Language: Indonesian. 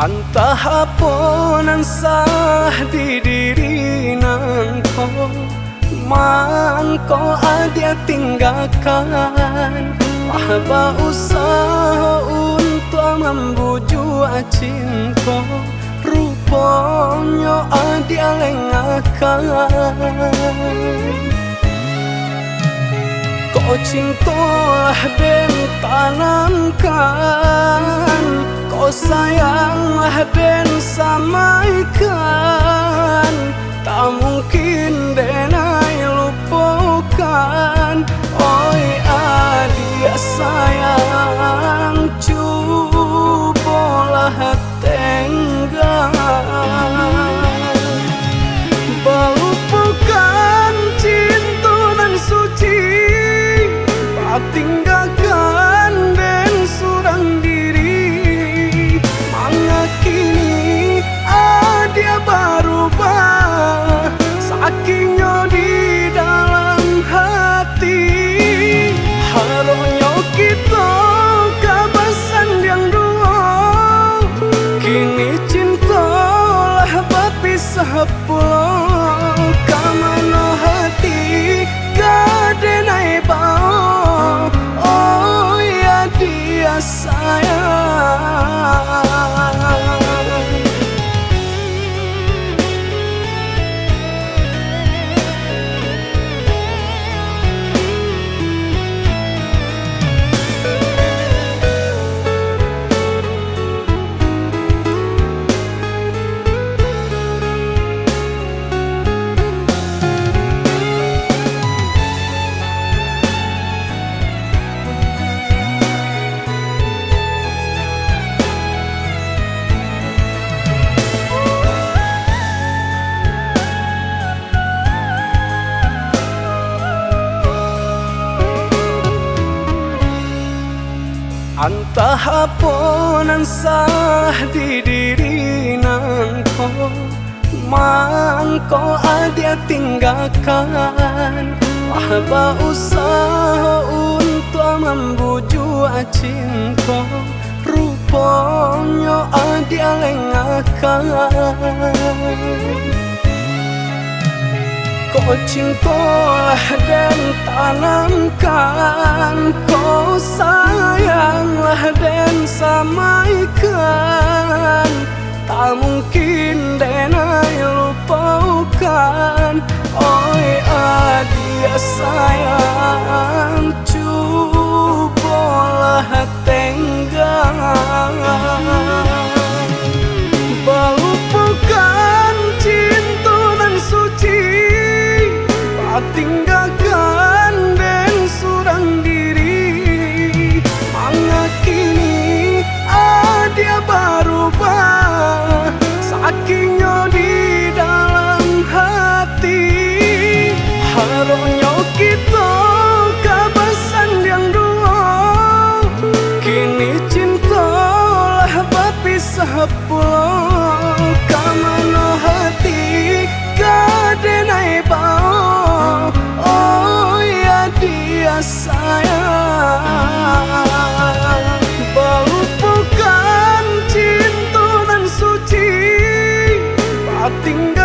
Entah hapunan sah di diri nangko, mangko adia tinggalkan. Wahba usaha untuk membujuk cinta, rupanya adia lengahkan. Kau cintalah dan tanamkan, kau sayanglah dan samaikan. Tak mungkin denai lupakan. Oi adia sayang, cobalah tenggang. Melupakan cinta dan suci, tinggalkan dan surang diri. Mangakini adia berubah, sakingnya di dalam hati. Harusnya kita kabasan yang dua, kini cintalah berpisah pulau. Kamana hati kadenai bau, oh ya dia sayang. Entah hapunan sah di diri nangko, mangko adia tinggalkan. Wahba usaha untuk membujuk cinta, rupanya adia lengahkan. Kau cintalah dan tanamkan, kau sayanglah dan samaikan. Tak mungkin denai lupakan. Oi adia sayang, cobalah tenggang. Melupakan cinta dan suci, tinggalkan dan surang diri. Mangakini adia berubah, sakingnya di dalam hati. Harusnya kita kabasan yang dua, kini cintalah berpisah pulau. Kamana hati kadenai bau, oh ya dia sayang. Melupakan cinta dan suci, tinggal